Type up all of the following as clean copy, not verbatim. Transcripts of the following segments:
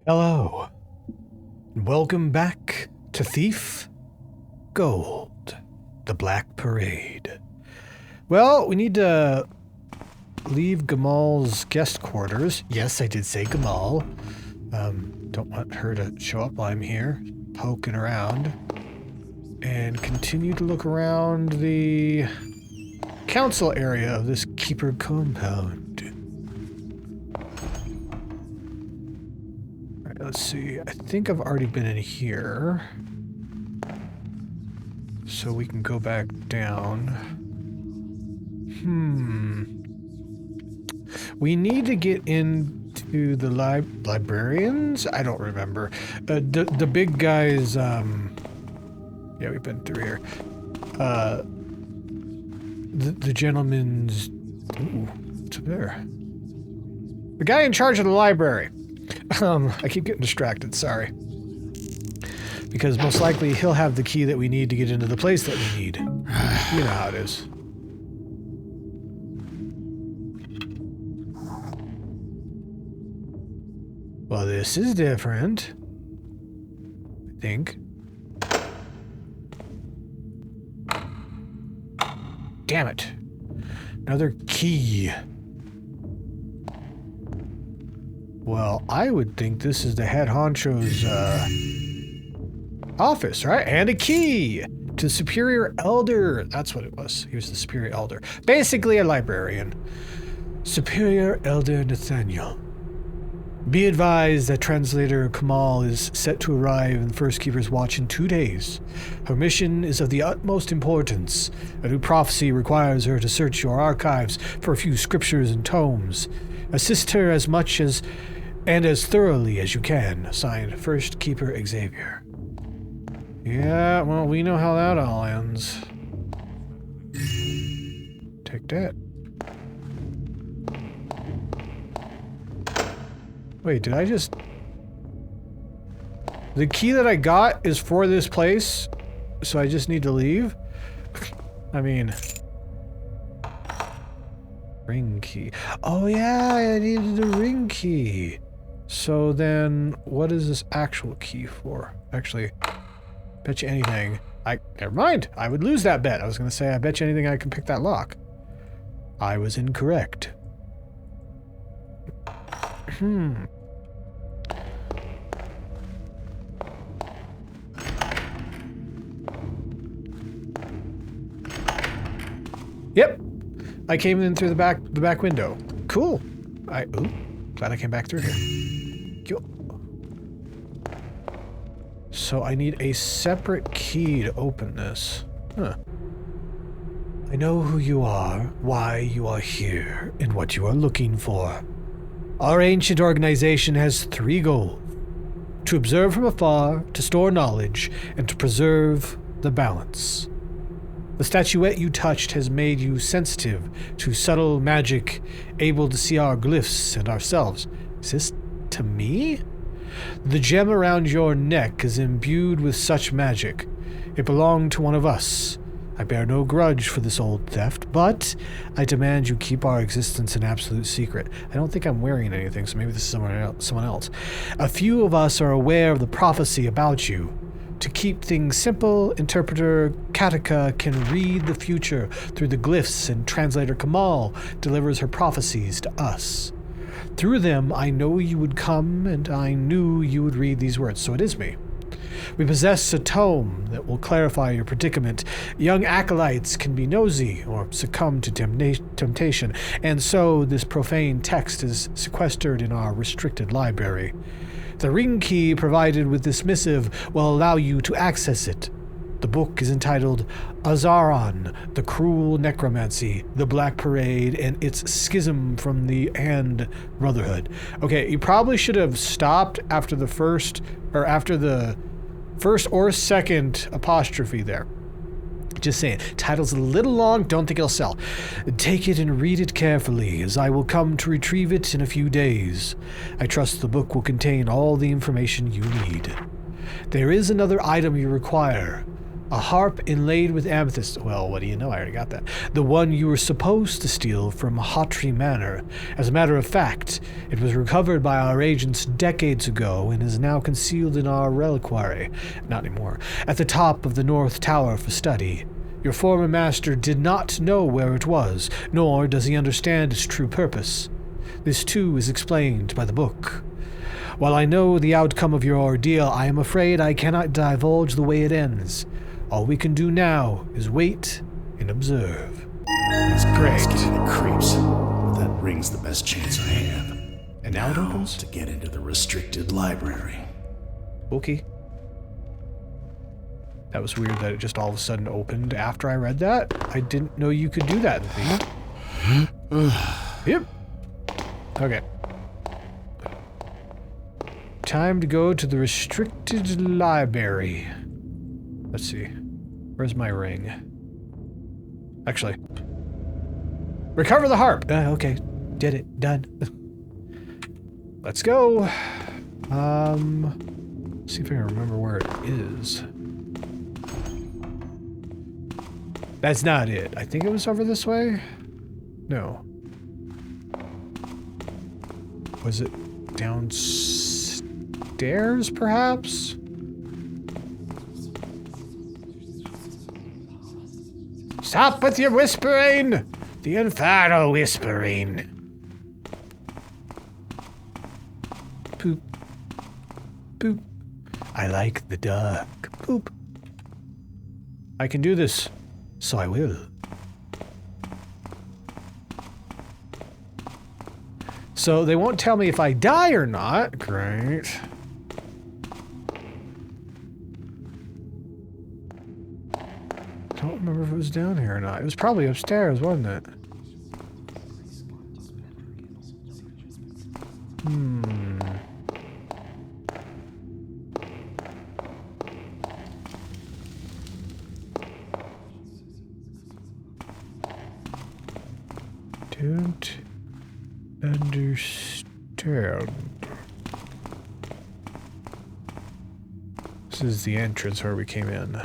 Hello, and welcome back to Thief Gold, the Black Parade. Well, we need to leave Gamal's guest quarters. Yes, I did say Gamal. Don't want her to show up while I'm here, poking around. And continue to look around the council area of this keeper compound. Let's see, I think I've already been in here. So we can go back down. We need to get into the librarians? I don't remember. The big guys, yeah, we've been through here. The gentleman's... Ooh, what's up there? The guy in charge of the library. I keep getting distracted, sorry. Because most likely he'll have the key that we need to get into the place that we need. You know how it is. Well, this is different. I think. Damn it. Another key. Well, I would think this is the head honcho's office, right? And a key to Superior Elder. That's what it was. He was the Superior Elder. Basically a librarian. Superior Elder Nathaniel. Be advised that Translator Kamal is set to arrive in the First Keeper's Watch in 2 days. Her mission is of the utmost importance. A new prophecy requires her to search your archives for a few scriptures and tomes. Assist her as much as and as thoroughly as you can. Signed, First Keeper Xavier. Yeah, well, we know how that all ends. Take that. Wait, did I just... The key that I got is for this place, so I just need to leave? I mean... Ring key. Oh yeah, I needed the ring key. So then, what is this actual key for? Actually, bet you anything. Never mind. I would lose that bet. I was going to say, I bet you anything I can pick that lock. I was incorrect. Yep. I came in through the back window. Cool. Ooh, glad I came back through here. So I need a separate key to open this. Huh. I know who you are, why you are here, and what you are looking for. Our ancient organization has 3 goals. To observe from afar, to store knowledge, and to preserve the balance. The statuette you touched has made you sensitive to subtle magic, able to see our glyphs and ourselves. Is this to me? The gem around your neck is imbued with such magic. It belonged to one of us. I bear no grudge for this old theft, but I demand you keep our existence an absolute secret. I don't think I'm wearing anything, so maybe this is someone else. A few of us are aware of the prophecy about you. To keep things simple, Interpreter Katika can read the future through the glyphs, and Translator Kamal delivers her prophecies to us. Through them, I know you would come, and I knew you would read these words, so it is me. We possess a tome that will clarify your predicament. Young acolytes can be nosy or succumb to temptation, and so this profane text is sequestered in our restricted library. The ring key provided with this missive will allow you to access it. The book is entitled Azaron, the Cruel Necromancy, the Black Parade, and its Schism from the And Brotherhood. Okay, you probably should have stopped after the first or second apostrophe there. Just saying. Title's a little long, don't think it'll sell. Take it and read it carefully, as I will come to retrieve it in a few days. I trust the book will contain all the information you need. There is another item you require. A harp inlaid with amethyst. Well, what do you know? I already got that. The one you were supposed to steal from Hawtrey Manor. As a matter of fact, it was recovered by our agents decades ago and is now concealed in our reliquary. Not anymore. At the top of the North Tower for study. Your former master did not know where it was, nor does he understand its true purpose. This too is explained by the book. While I know the outcome of your ordeal, I am afraid I cannot divulge the way it ends. All we can do now is wait and observe. It's great. It's giving me creeps, but that ring's the best chance I have. And now it opens? To get into the restricted library. Okay. That was weird that it just all of a sudden opened after I read that. I didn't know you could do that in the Yep. Okay. Time to go to the restricted library. Let's see. Where's my ring? Actually. Recover the harp! Okay. Did it. Done. Let's go. See if I can remember where it is. That's not it. I think it was over this way? No. Was it downstairs, perhaps? Stop with your whispering! The infernal whispering! Poop. Poop. I like the dark. Poop. I can do this, so I will. So they won't tell me if I die or not. Great. I don't remember if it was down here or not. It was probably upstairs, wasn't it? Don't understand. This is the entrance where we came in.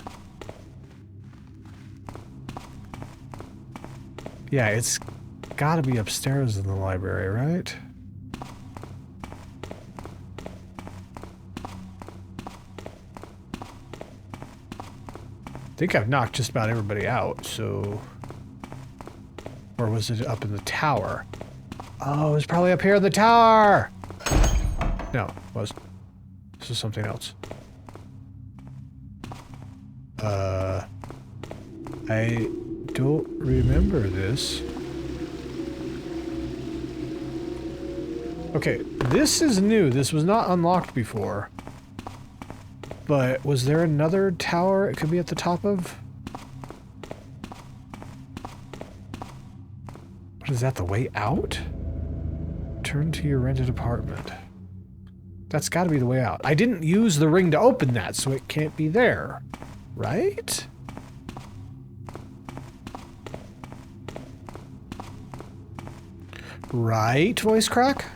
Yeah, it's gotta be upstairs in the library, right? I think I've knocked just about everybody out, so... Or was it up in the tower? Oh, it was probably up here in the tower! No, it was. This is something else. I don't remember this. Okay, this is new. This was not unlocked before. But was there another tower it could be at the top of? What is that, the way out? Turn to your rented apartment. That's got to be the way out. I didn't use the ring to open that, so it can't be there. Right? Right, voice crack?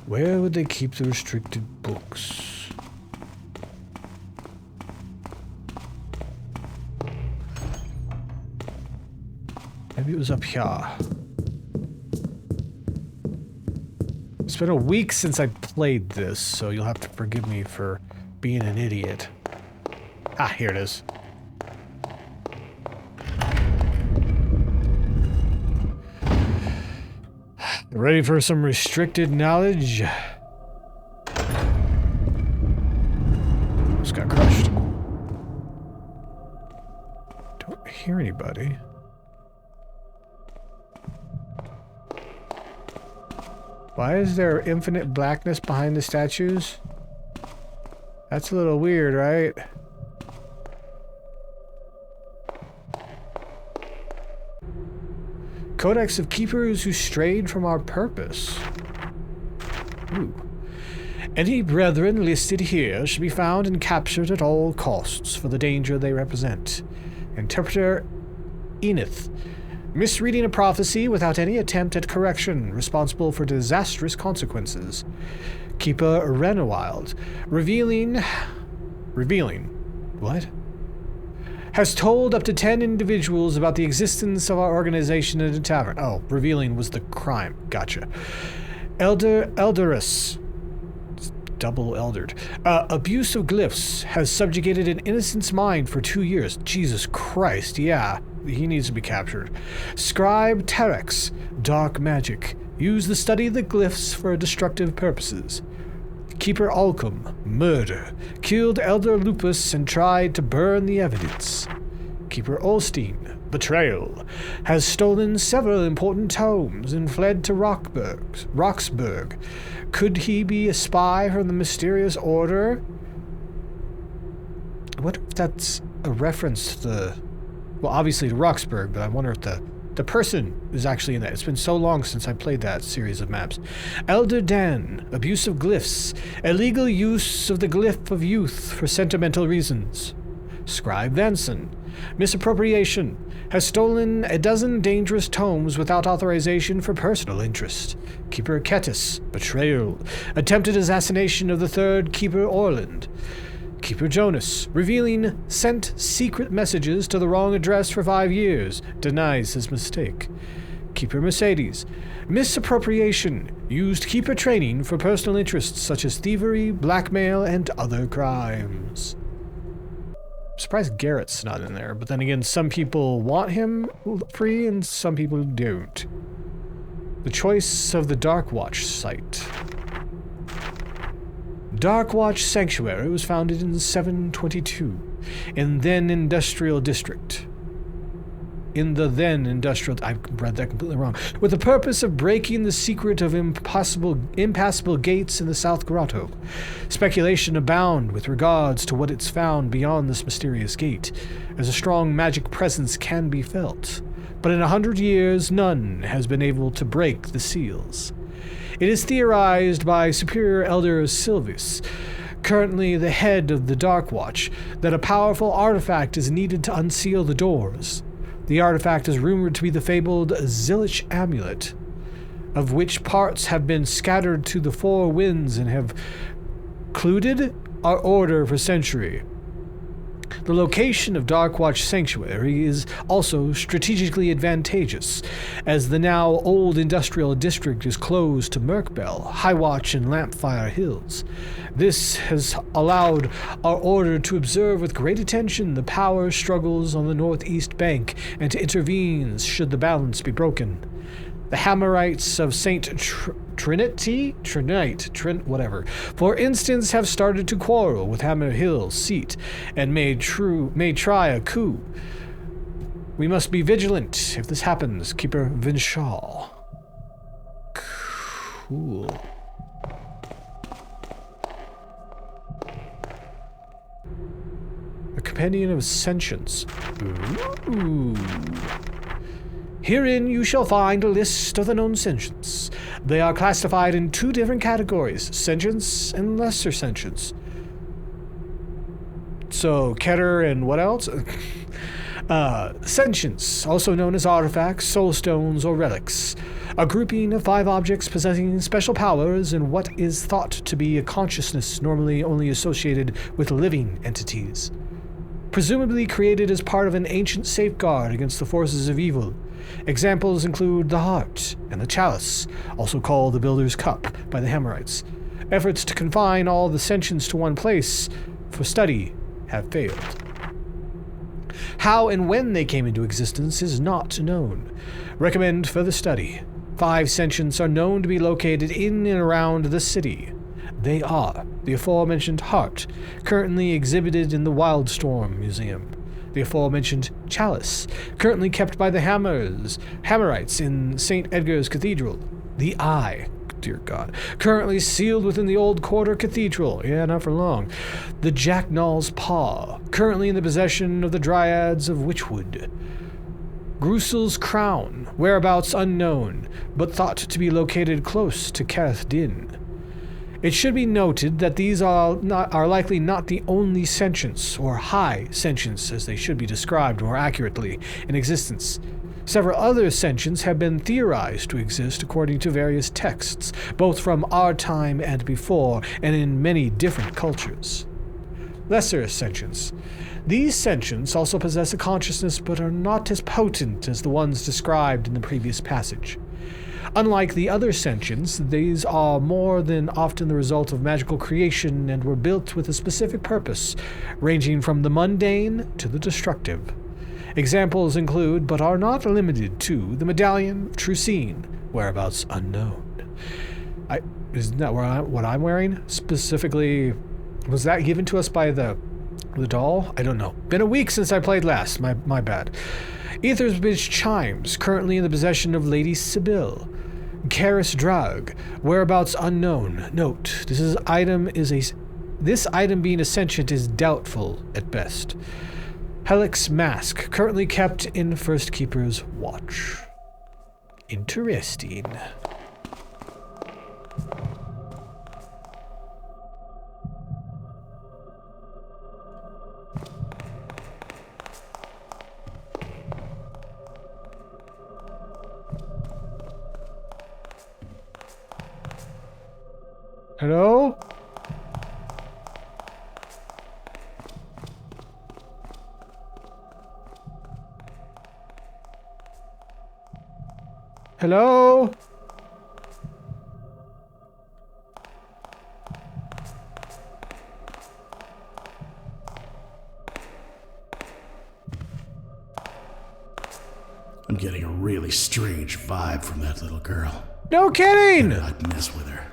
Where would they keep the restricted books? Maybe it was up here. It's been a week since I played this, so you'll have to forgive me for being an idiot. Ah, here it is. Ready for some restricted knowledge? Just got crushed. Don't hear anybody. Why is there infinite blackness behind the statues? That's a little weird, right? Codex of Keepers who strayed from our purpose. Ooh. Any brethren listed here should be found and captured at all costs for the danger they represent. Interpreter Enith. Misreading a prophecy without any attempt at correction, responsible for disastrous consequences. Keeper Renewild, revealing, what? Has told up to 10 individuals about the existence of our organization at a tavern. Oh, revealing was the crime. Gotcha. Elderus. Double eldered. Abuse of glyphs has subjugated an innocent's mind for 2 years. Jesus Christ, yeah. He needs to be captured. Scribe Terex. Dark magic. Use the study of the glyphs for destructive purposes. Keeper Alcum. Murder. Killed Elder Lupus and tried to burn the evidence. Keeper Olstein. Betrayal. Has stolen several important tomes and fled to Roxburg. Could he be a spy from the mysterious order? What if that's a reference to the... Well, obviously to Roxburg, but I wonder if the person is actually in that. It's been so long since I played that series of maps. Elder Dan. Abuse of glyphs. Illegal use of the glyph of youth for sentimental reasons. Scribe Vanson. Misappropriation. Has stolen a dozen dangerous tomes without authorization for personal interest. Keeper Ketis. Betrayal. Attempted assassination of the third Keeper Orland. Keeper Jonas. Revealing sent secret messages to the wrong address for 5 years. Denies his mistake. Keeper Mercedes. Misappropriation. Used Keeper training for personal interests such as thievery, blackmail, and other crimes. I'm surprised Garrett's not in there, but then again, some people want him free and some people don't. The choice of the Darkwatch site. Darkwatch Sanctuary was founded in 722 in the then industrial district. I read that completely wrong. With the purpose of breaking the secret of impassable gates in the South Grotto. Speculation abound with regards to what it's found beyond this mysterious gate, as a strong magic presence can be felt. But in 100 years, none has been able to break the seals. It is theorized by Superior Elder Silvis, currently the head of the Darkwatch, that a powerful artifact is needed to unseal the doors. The artifact is rumored to be the fabled Zillich Amulet, of which parts have been scattered to the four winds and have clouded our order for century. The location of Darkwatch Sanctuary is also strategically advantageous, as the now old industrial district is close to Merkbell, Highwatch, and Lampfire Hills. This has allowed our order to observe with great attention the power struggles on the northeast bank and to intervene should the balance be broken. The Hammerites of St. Trinite, for instance, have started to quarrel with Hammer Hill's seat and may try a coup. We must be vigilant if this happens, Keeper Vinshaw. Cool. A Companion of Sentience. Ooh. Herein you shall find a list of the known sentients. They are classified in 2 different categories, sentience and lesser sentience. So, Keter and what else? Sentience, also known as artifacts, soulstones, or relics. A grouping of 5 objects possessing special powers and what is thought to be a consciousness normally only associated with living entities. Presumably created as part of an ancient safeguard against the forces of evil. Examples include the heart and the chalice, also called the Builder's Cup by the Hammerites. Efforts to confine all the sentients to one place for study have failed. How and when they came into existence is not known. Recommend further study. 5 sentients are known to be located in and around the city. They are the aforementioned heart, currently exhibited in the Wildstorm Museum. The aforementioned chalice, currently kept by the Hammerites in St. Edgar's Cathedral. The eye, dear God, currently sealed within the Old Quarter Cathedral. Yeah, not for long. The Jacknall's paw, currently in the possession of the Dryads of Witchwood. Grusel's crown, whereabouts unknown, but thought to be located close to Careth Din. It should be noted that these are likely not the only sentients, or high sentients as they should be described more accurately, in existence. Several other ascensions have been theorized to exist according to various texts, both from our time and before, and in many different cultures. Lesser ascensions. These sentients also possess a consciousness but are not as potent as the ones described in the previous passage. Unlike the other sentients, these are more than often the result of magical creation and were built with a specific purpose, ranging from the mundane to the destructive. Examples include, but are not limited to, the medallion of Trucine, whereabouts unknown. Isn't that what I'm wearing? Specifically, was that given to us by the doll? I don't know. Been a week since I played last. My bad. Ether's Bridge chimes, currently in the possession of Lady Sibyl. Karis Drug, whereabouts unknown. Note, this item being a sentient is doubtful at best. Helix Mask, currently kept in First Keeper's watch. Interesting. Hello? Hello? I'm getting a really strange vibe from that little girl. No kidding! Better not mess with her.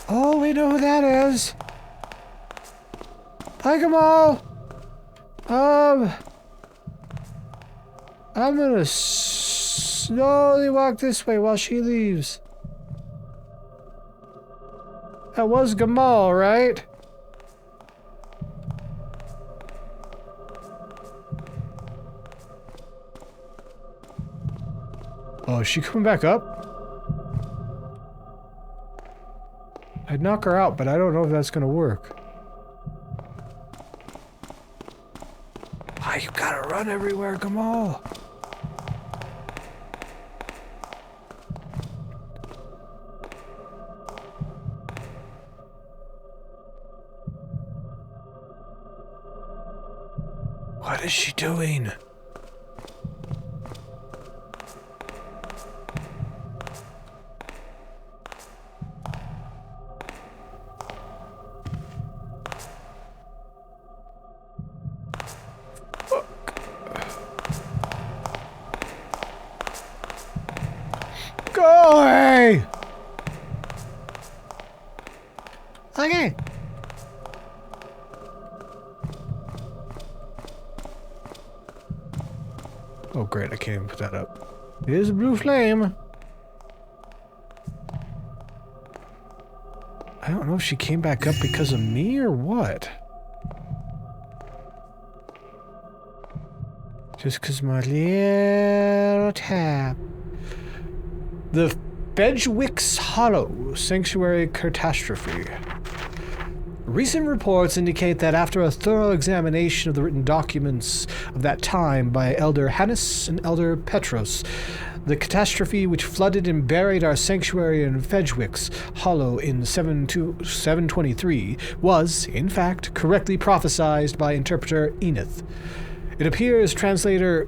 Oh, we know who that is. Hi, Kamal. I'm gonna slowly walk this way while she leaves. That was Gamal, right? Oh, is she coming back up? I'd knock her out, but I don't know if that's gonna work. Why you gotta run everywhere, Gamal? What is she doing? Go away! Okay. Oh great, I can't even put that up. Here's a blue flame. I don't know if she came back up because of me or what. Just because my little tap. The Fedgewick's Hollow Sanctuary Catastrophe. Recent reports indicate that after a thorough examination of the written documents of that time by Elder Hannes and Elder Petros, the catastrophe which flooded and buried our sanctuary in Fedgewick's Hollow in 723 was, in fact, correctly prophesied by interpreter Enith. It appears translator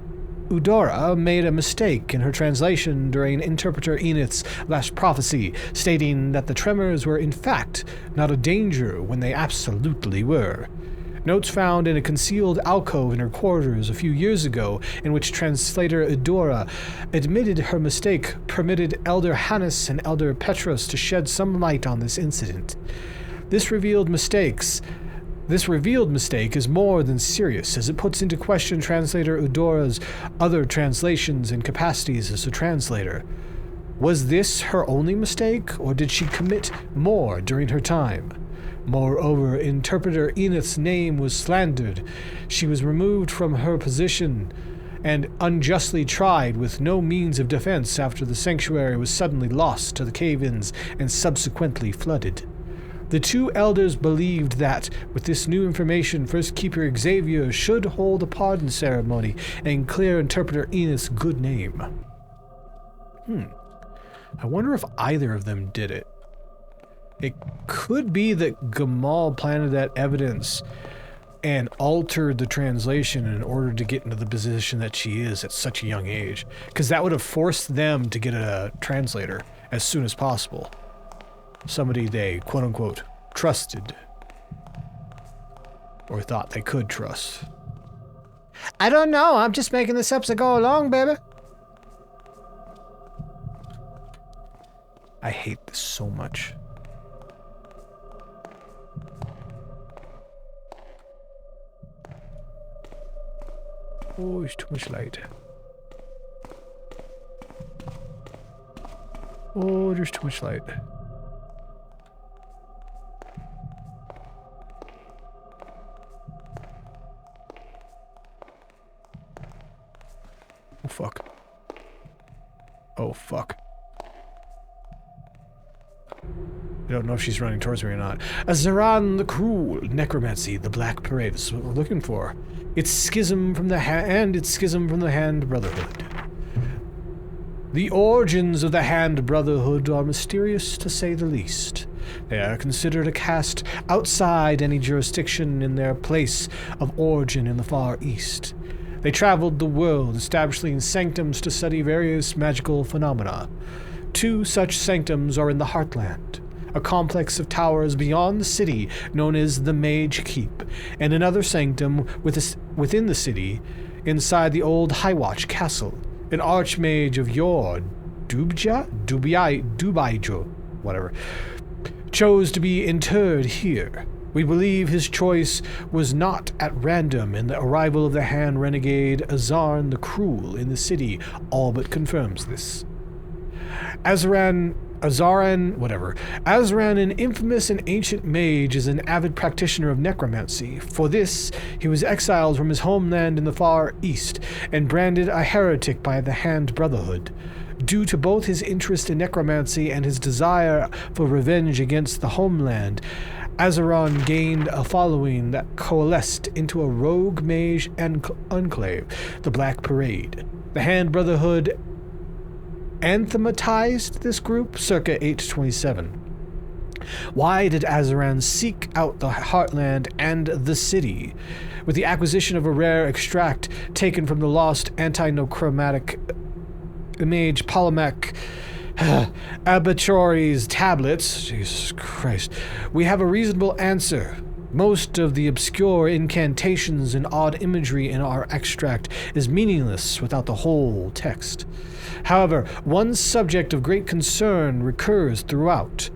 Eudora made a mistake in her translation during interpreter Enith's last prophecy, stating that the tremors were in fact not a danger when they absolutely were. Notes found in a concealed alcove in her quarters a few years ago, in which translator Eudora admitted her mistake, permitted Elder Hannes and Elder Petros to shed some light on this incident. This revealed mistake is more than serious, as it puts into question translator Eudora's other translations and capacities as a translator. Was this her only mistake, or did she commit more during her time? Moreover, interpreter Enith's name was slandered. She was removed from her position and unjustly tried with no means of defense after the sanctuary was suddenly lost to the cave-ins and subsequently flooded. The two elders believed that, with this new information, First Keeper Xavier should hold a pardon ceremony and clear Interpreter Enos' good name. I wonder if either of them did it. It could be that Gamal planted that evidence and altered the translation in order to get into the position that she is at such a young age. Because that would have forced them to get a translator as soon as possible. Somebody they, quote-unquote, trusted. Or thought they could trust. I don't know, I'm just making this up as I go along, baby. I hate this so much. Oh, it's too much light. Oh, there's too much light. Oh, fuck. Oh, fuck. I don't know if she's running towards me or not. Azaran the Cruel, Necromancy, the Black Parade. This is what we're looking for. It's schism from the Hand Brotherhood. The origins of the Hand Brotherhood are mysterious, to say the least. They are considered a caste outside any jurisdiction in their place of origin in the Far East. They traveled the world, establishing sanctums to study various magical phenomena. Two such sanctums are in the Heartland, a complex of towers beyond the city known as the Mage Keep, and another sanctum within the city, inside the old Highwatch Castle. An archmage of yore, Dubaijo, whatever, chose to be interred here. We believe his choice was not at random, and the arrival of the Hand Renegade Azarn the Cruel in the city all but confirms this. Azran, an infamous and ancient mage, is an avid practitioner of necromancy. For this, he was exiled from his homeland in the Far East and branded a heretic by the Hand Brotherhood. Due to both his interest in necromancy and his desire for revenge against the homeland, Azaran gained a following that coalesced into a rogue mage enclave, the Black Parade. The Hand Brotherhood anathematized this group circa 827. Why did Azaran seek out the Heartland and the city? With the acquisition of a rare extract taken from the lost anti-necromantic mage Polymac Arbitrary's tablets, Jesus Christ, we have a reasonable answer. Most of the obscure incantations and odd imagery in our extract is meaningless without the whole text. However, one subject of great concern recurs throughout.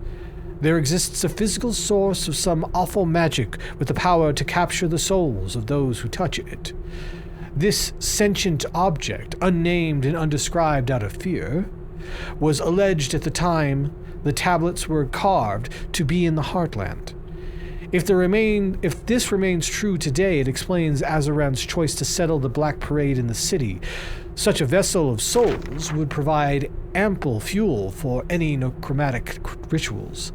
There exists a physical source of some awful magic with the power to capture the souls of those who touch it. This sentient object, unnamed and undescribed out of fear, was alleged at the time the tablets were carved to be in the Heartland. If this remains true today, it explains Azaran's choice to settle the Black Parade in the city. Such a vessel of souls would provide ample fuel for any necromantic rituals.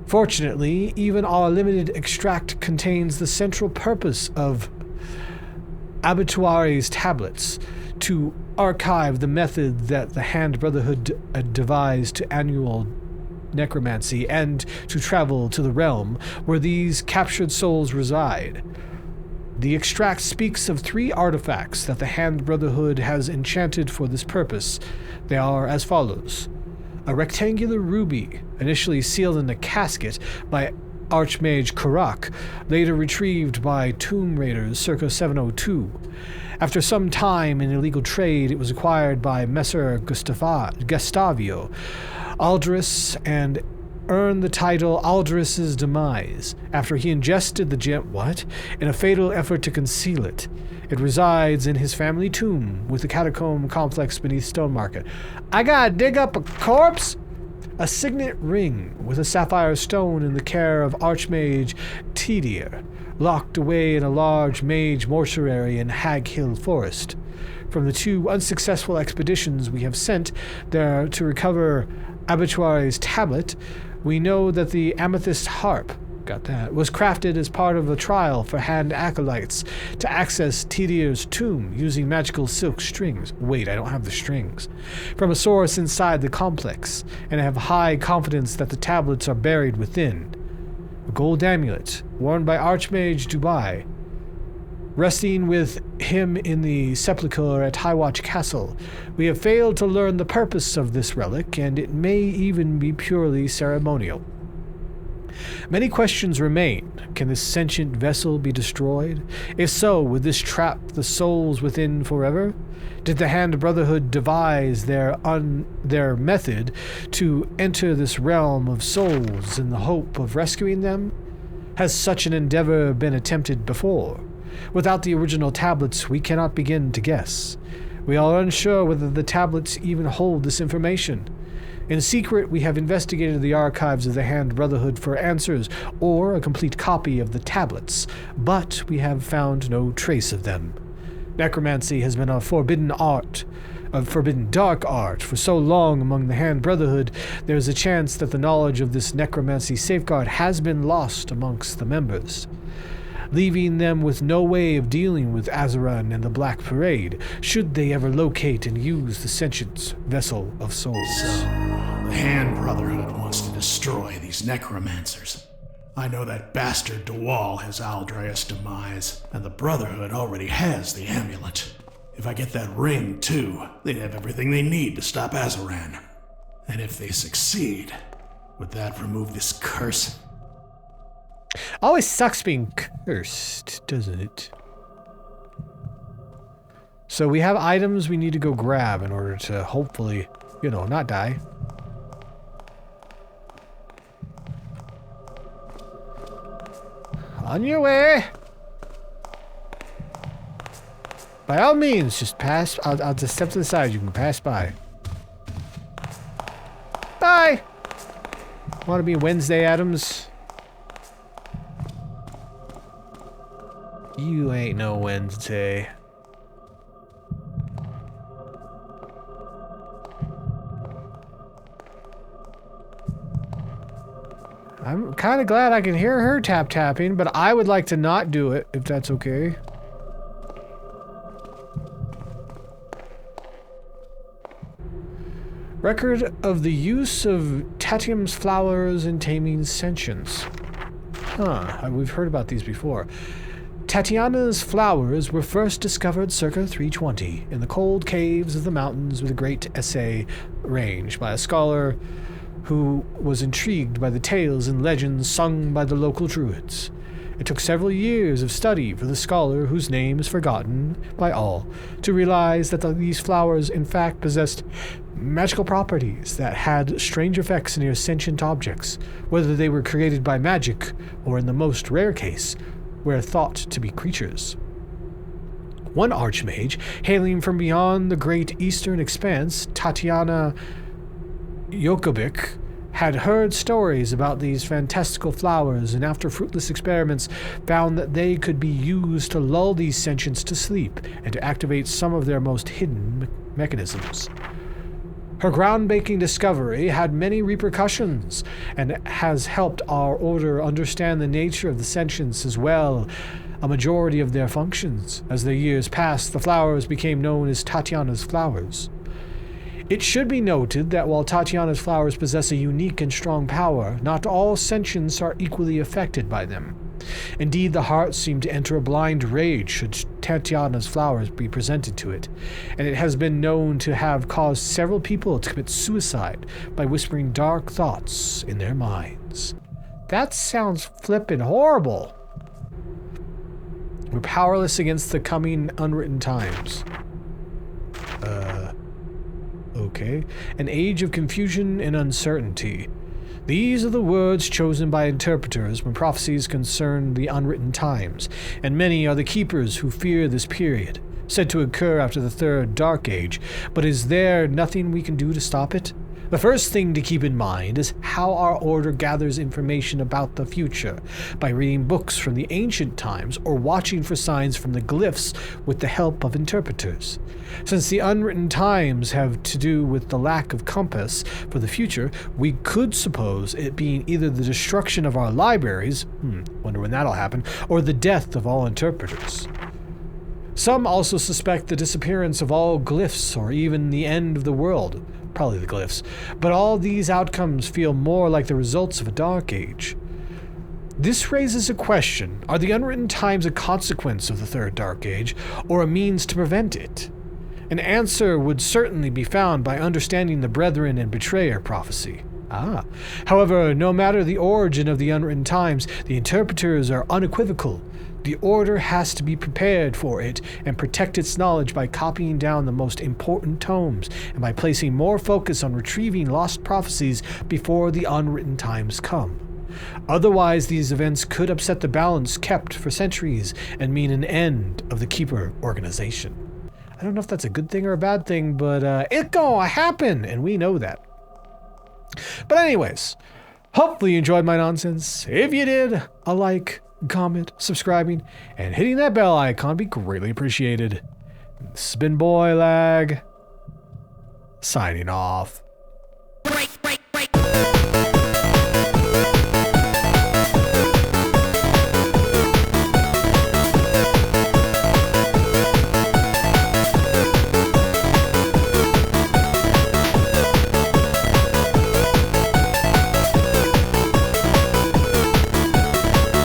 Fortunately, even our limited extract contains the central purpose of Abituari's tablets, to archive the method that the Hand Brotherhood devised to annual necromancy and to travel to the realm where these captured souls reside. The extract speaks of 3 artifacts that the Hand Brotherhood has enchanted for this purpose. They are as follows: a rectangular ruby, initially sealed in a casket by Archmage Karak, later retrieved by tomb raiders circa 702. After some time in illegal trade, it was acquired by Messer Gustavio Aldris and earned the title Aldris's Demise after he ingested the gem in a fatal effort to conceal it. It resides in his family tomb with the catacomb complex beneath Stone Market. I gotta dig up a corpse? A signet ring with a sapphire stone in the care of Archmage Tedier, locked away in a large mage mortuary in Hag Hill Forest. From the 2 unsuccessful expeditions we have sent there to recover Abituari's tablet, We know that the amethyst harp, got that, was crafted as part of a trial for hand acolytes to access Tyr's tomb using magical silk strings. Wait, I don't have the strings. From a source inside the complex, and I have high confidence that the tablets are buried within. A gold amulet, worn by Archmage Dubai, resting with him in the sepulchre at Highwatch Castle. We have failed to learn the purpose of this relic, and it may even be purely ceremonial. Many questions remain. Can this sentient vessel be destroyed? If so, would this trap the souls within forever? Did the Hand Brotherhood devise their method to enter this realm of souls in the hope of rescuing them? Has such an endeavor been attempted before? Without the original tablets, we cannot begin to guess. We are unsure whether the tablets even hold this information. In secret, we have investigated the archives of the Hand Brotherhood for answers or a complete copy of the tablets, but we have found no trace of them. Necromancy has been a forbidden dark art for so long among the Hand Brotherhood. There is a chance that the knowledge of this necromancy safeguard has been lost amongst the members, leaving them with no way of dealing with Azeran and the Black Parade, should they ever locate and use the sentient vessel of souls. So, the Hand Brotherhood wants to destroy these necromancers. I know that bastard DeWall has Aldrea's demise, and the Brotherhood already has the amulet. If I get that ring, too, they'd have everything they need to stop Azeran. And if they succeed, would that remove this curse? Always sucks being cursed, doesn't it? So we have items we need to go grab in order to hopefully, not die. On your way! By all means, just pass. I'll just step to the side. You can pass by. Bye! Want to be Wednesday Addams? You ain't no Wednesday. I'm kind of glad I can hear her tapping, but I would like to not do it, if that's okay. Record of the use of Tatium's flowers in taming sentience. We've heard about these before. Tatiana's flowers were first discovered circa 320 in the cold caves of the mountains of the Great Essay Range by a scholar who was intrigued by the tales and legends sung by the local druids. It took several years of study for the scholar, whose name is forgotten by all, to realize that these flowers in fact possessed magical properties that had strange effects near sentient objects, whether they were created by magic or, in the most rare case, were thought to be creatures. One archmage, hailing from beyond the great eastern expanse, Tatiana Jokovic, had heard stories about these fantastical flowers, and after fruitless experiments found that they could be used to lull these sentients to sleep and to activate some of their most hidden mechanisms. Her groundbreaking discovery had many repercussions and has helped our order understand the nature of the sentients as well a majority of their functions. As the years passed, the flowers became known as Tatiana's flowers. It should be noted that while Tatiana's flowers possess a unique and strong power, not all sentients are equally affected by them. Indeed, the heart seemed to enter a blind rage should Tatiana's flowers be presented to it, and it has been known to have caused several people to commit suicide by whispering dark thoughts in their minds. That sounds flippin' horrible. We're powerless against the coming unwritten times. Okay. An age of confusion and uncertainty. These are the words chosen by interpreters when prophecies concern the unwritten times, and many are the keepers who fear this period, said to occur after the Third Dark Age. But is there nothing we can do to stop it? The first thing to keep in mind is how our order gathers information about the future, by reading books from the ancient times or watching for signs from the glyphs with the help of interpreters. Since the unwritten times have to do with the lack of compass for the future, we could suppose it being either the destruction of our libraries, wonder when that'll happen, or the death of all interpreters. Some also suspect the disappearance of all glyphs or even the end of the world, probably the glyphs, but all these outcomes feel more like the results of a dark age. This raises a question: are the unwritten times a consequence of the third dark age, or a means to prevent it? An answer would certainly be found by understanding the Brethren and Betrayer prophecy. However, no matter the origin of the unwritten times, the interpreters are unequivocal. The Order has to be prepared for it and protect its knowledge by copying down the most important tomes and by placing more focus on retrieving lost prophecies before the unwritten times come. Otherwise, these events could upset the balance kept for centuries and mean an end of the Keeper organization. I don't know if that's a good thing or a bad thing, but it's gonna happen, and we know that. But anyways, hopefully you enjoyed my nonsense. If you did, a like, comment, subscribing, and hitting that bell icon be greatly appreciated. This has been Boy Lag, signing off.